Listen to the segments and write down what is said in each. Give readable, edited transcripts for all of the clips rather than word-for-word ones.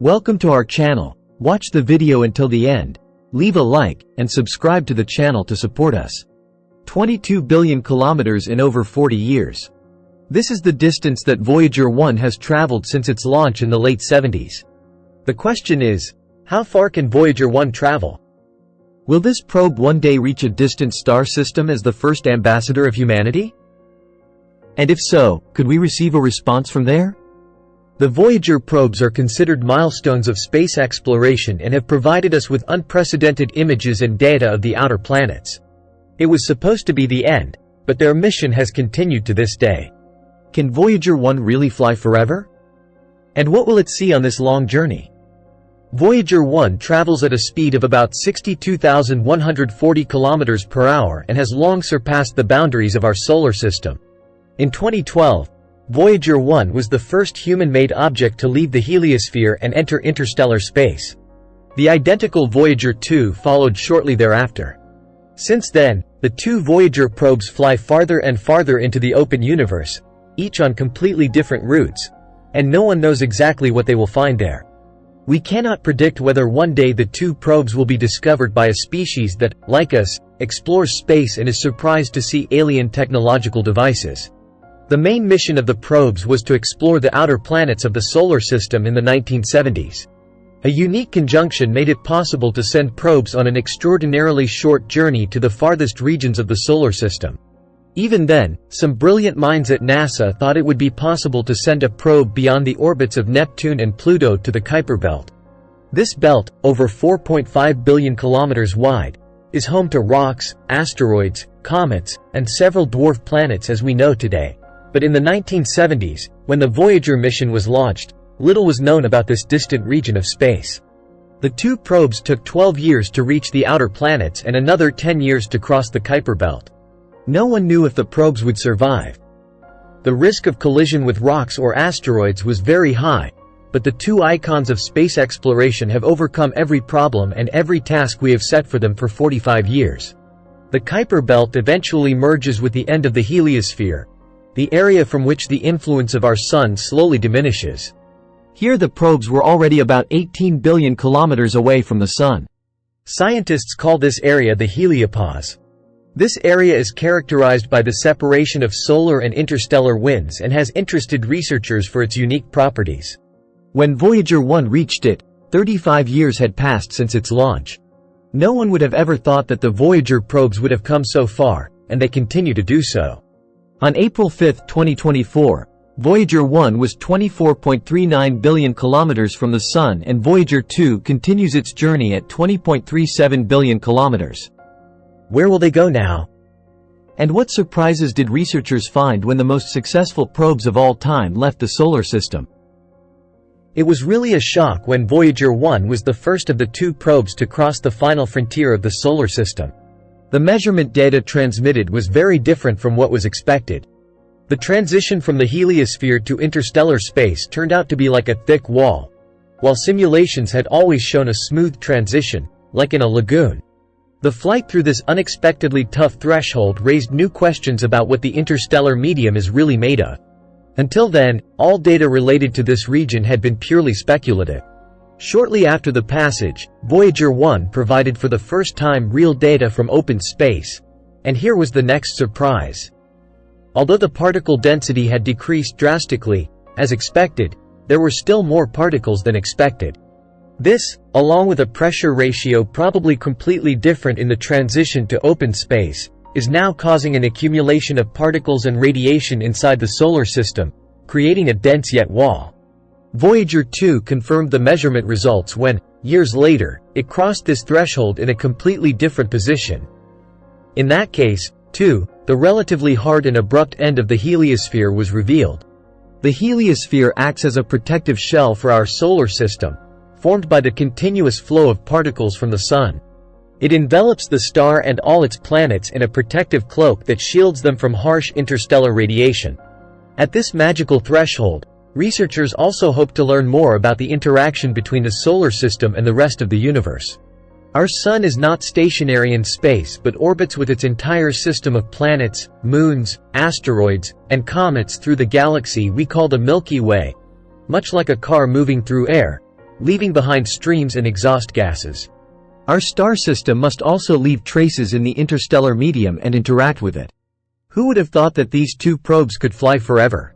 Welcome to our channel. Watch the video until the end. Leave a like and subscribe to the channel to support us. 22 billion kilometers in over 40 years. This is the distance that Voyager 1 has traveled since its launch in the late 70s. The question is, how far can Voyager 1 travel? Will this probe one day reach a distant star system as the first ambassador of humanity? And if so, could we receive a response from there? The Voyager probes are considered milestones of space exploration and have provided us with unprecedented images and data of the outer planets. It was supposed to be the end, but their mission has continued to this day. Can Voyager 1 really fly forever? And what will it see on this long journey? Voyager 1 travels at a speed of about 62,140 km per hour and has long surpassed the boundaries of our solar system. In 2012, Voyager 1 was the first human-made object to leave the heliosphere and enter interstellar space. The identical Voyager 2 followed shortly thereafter. Since then, the two Voyager probes fly farther and farther into the open universe, each on completely different routes, and no one knows exactly what they will find there. We cannot predict whether one day the two probes will be discovered by a species that, like us, explores space and is surprised to see alien technological devices. The main mission of the probes was to explore the outer planets of the solar system in the 1970s. A unique conjunction made it possible to send probes on an extraordinarily short journey to the farthest regions of the solar system. Even then, some brilliant minds at NASA thought it would be possible to send a probe beyond the orbits of Neptune and Pluto to the Kuiper Belt. This belt, over 4.5 billion kilometers wide, is home to rocks, asteroids, comets, and several dwarf planets as we know today. But in the 1970s, when the Voyager mission was launched, little was known about this distant region of space. The two probes took 12 years to reach the outer planets and another 10 years to cross the Kuiper Belt. No one knew if the probes would survive. The risk of collision with rocks or asteroids was very high, but the two icons of space exploration have overcome every problem and every task we have set for them for 45 years. The Kuiper Belt eventually merges with the end of the heliosphere, the area from which the influence of our Sun slowly diminishes. Here the probes were already about 18 billion kilometers away from the Sun. Scientists call this area the heliopause. This area is characterized by the separation of solar and interstellar winds and has interested researchers for its unique properties. When Voyager 1 reached it, 35 years had passed since its launch. No one would have ever thought that the Voyager probes would have come so far, and they continue to do so. On April 5, 2024, Voyager 1 was 24.39 billion kilometers from the Sun and Voyager 2 continues its journey at 20.37 billion kilometers. Where will they go now? And what surprises did researchers find when the most successful probes of all time left the solar system? It was really a shock when Voyager 1 was the first of the two probes to cross the final frontier of the solar system. The measurement data transmitted was very different from what was expected. The transition from the heliosphere to interstellar space turned out to be like a thick wall, while simulations had always shown a smooth transition, like in a lagoon. The flight through this unexpectedly tough threshold raised new questions about what the interstellar medium is really made of. Until then, all data related to this region had been purely speculative. Shortly after the passage, Voyager 1 provided for the first time real data from open space. And here was the next surprise. Although the particle density had decreased drastically, as expected, there were still more particles than expected. This, along with a pressure ratio probably completely different in the transition to open space, is now causing an accumulation of particles and radiation inside the solar system, creating a dense yet wall. Voyager 2 confirmed the measurement results when, years later, it crossed this threshold in a completely different position. In that case, too, the relatively hard and abrupt end of the heliosphere was revealed. The heliosphere acts as a protective shell for our solar system, formed by the continuous flow of particles from the Sun. It envelops the star and all its planets in a protective cloak that shields them from harsh interstellar radiation. At this magical threshold, researchers also hope to learn more about the interaction between the solar system and the rest of the universe. Our Sun is not stationary in space but orbits with its entire system of planets, moons, asteroids, and comets through the galaxy we call the Milky Way. Much like a car moving through air, leaving behind streams and exhaust gases. Our star system must also leave traces in the interstellar medium and interact with it. Who would have thought that these two probes could fly forever?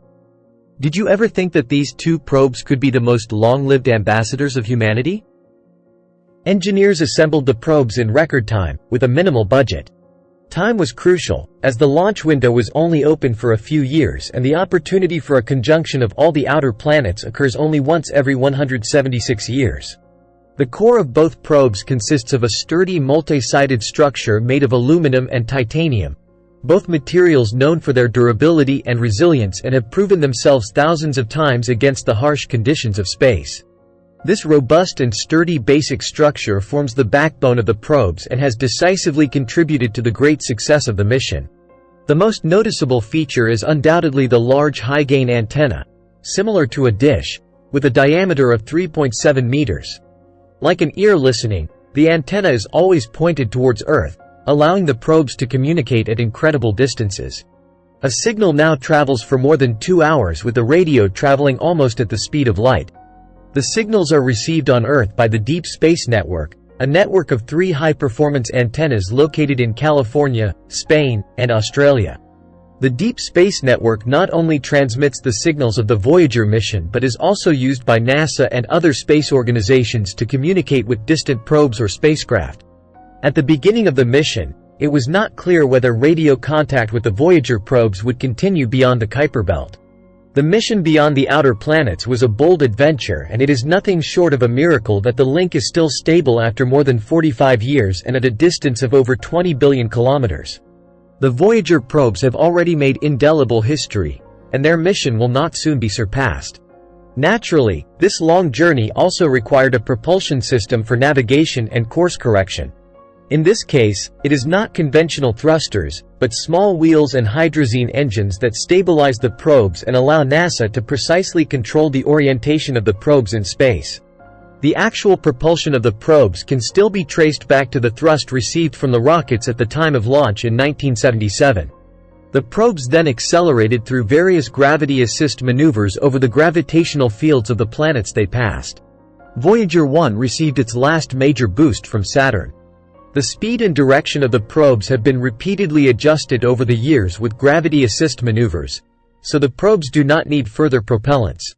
Did you ever think that these two probes could be the most long-lived ambassadors of humanity? Engineers assembled the probes in record time, with a minimal budget. Time was crucial, as the launch window was only open for a few years and the opportunity for a conjunction of all the outer planets occurs only once every 176 years. The core of both probes consists of a sturdy multi-sided structure made of aluminum and titanium, both materials known for their durability and resilience and have proven themselves thousands of times against the harsh conditions of space. This robust and sturdy basic structure forms the backbone of the probes and has decisively contributed to the great success of the mission. The most noticeable feature is undoubtedly the large high-gain antenna, similar to a dish, with a diameter of 3.7 meters. Like an ear listening, the antenna is always pointed towards Earth, allowing the probes to communicate at incredible distances. A signal now travels for more than 2 hours with the radio traveling almost at the speed of light. The signals are received on Earth by the Deep Space Network, a network of 3 high-performance antennas located in California, Spain, and Australia. The Deep Space Network not only transmits the signals of the Voyager mission but is also used by NASA and other space organizations to communicate with distant probes or spacecraft. At the beginning of the mission, it was not clear whether radio contact with the Voyager probes would continue beyond the Kuiper Belt. The mission beyond the outer planets was a bold adventure, and it is nothing short of a miracle that the link is still stable after more than 45 years and at a distance of over 20 billion kilometers. The Voyager probes have already made indelible history, and their mission will not soon be surpassed. Naturally, this long journey also required a propulsion system for navigation and course correction. In this case, it is not conventional thrusters, but small wheels and hydrazine engines that stabilize the probes and allow NASA to precisely control the orientation of the probes in space. The actual propulsion of the probes can still be traced back to the thrust received from the rockets at the time of launch in 1977. The probes then accelerated through various gravity assist maneuvers over the gravitational fields of the planets they passed. Voyager 1 received its last major boost from Saturn. The speed and direction of the probes have been repeatedly adjusted over the years with gravity assist maneuvers, so the probes do not need further propellants.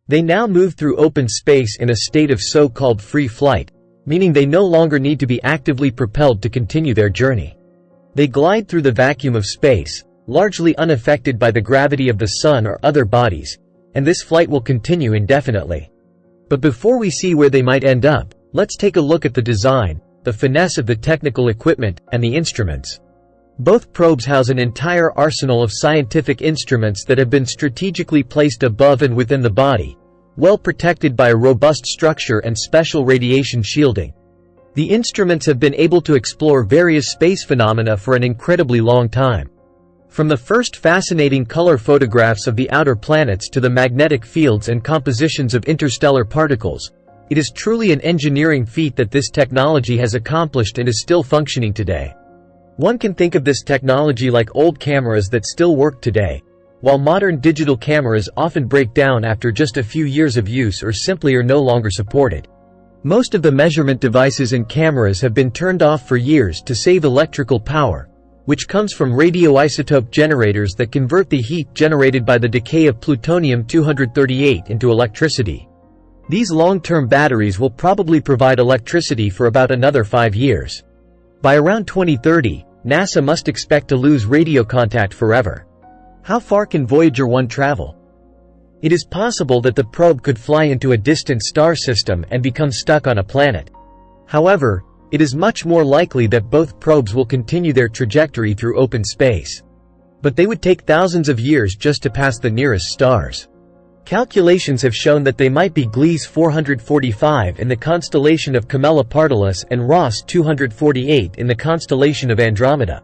They now move through open space in a state of so-called free flight, meaning they no longer need to be actively propelled to continue their journey. They glide through the vacuum of space, largely unaffected by the gravity of the Sun or other bodies, and this flight will continue indefinitely. But before we see where they might end up, let's take a look at the design, the finesse of the technical equipment, and the instruments. Both probes house an entire arsenal of scientific instruments that have been strategically placed above and within the body, well protected by a robust structure and special radiation shielding. The instruments have been able to explore various space phenomena for an incredibly long time. From the first fascinating color photographs of the outer planets to the magnetic fields and compositions of interstellar particles, it is truly an engineering feat that this technology has accomplished and is still functioning today. One can think of this technology like old cameras that still work today, while modern digital cameras often break down after just a few years of use or simply are no longer supported. Most of the measurement devices and cameras have been turned off for years to save electrical power, which comes from radioisotope generators that convert the heat generated by the decay of plutonium-238 into electricity. These long-term batteries will probably provide electricity for about another 5 years. By around 2030, NASA must expect to lose radio contact forever. How far can Voyager 1 travel? It is possible that the probe could fly into a distant star system and become stuck on a planet. However, it is much more likely that both probes will continue their trajectory through open space. But they would take thousands of years just to pass the nearest stars. Calculations have shown that they might be Gliese 445 in the constellation of Camelopardalis and Ross 248 in the constellation of Andromeda.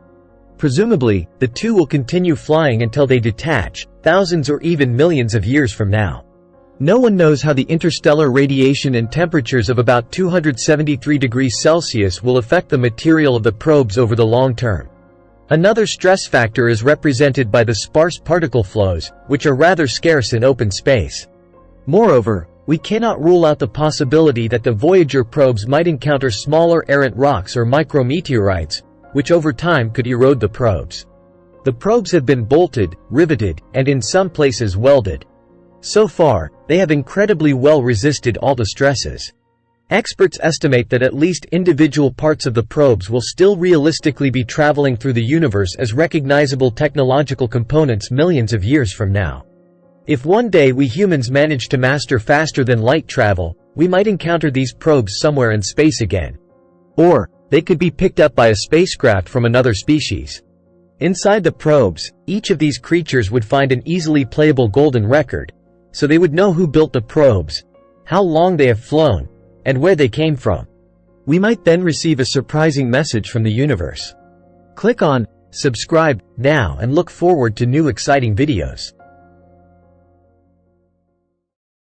Presumably, the two will continue flying until they detach, thousands or even millions of years from now. No one knows how the interstellar radiation and temperatures of about 273 degrees Celsius will affect the material of the probes over the long term. Another stress factor is represented by the sparse particle flows, which are rather scarce in open space. Moreover, We cannot rule out the possibility that the Voyager probes might encounter smaller errant rocks or micrometeorites, which over time could erode the probes. The probes have been bolted, riveted, and in some places welded. So far, they have incredibly well resisted all the stresses. Experts estimate that at least individual parts of the probes will still realistically be traveling through the universe as recognizable technological components millions of years from now. If one day we humans manage to master faster-than-light travel, we might encounter these probes somewhere in space again. Or, they could be picked up by a spacecraft from another species. Inside the probes, each of these creatures would find an easily playable golden record, so they would know who built the probes, how long they have flown, and where they came from. We might then receive a surprising message from the universe. Click on subscribe now and look forward to new exciting videos.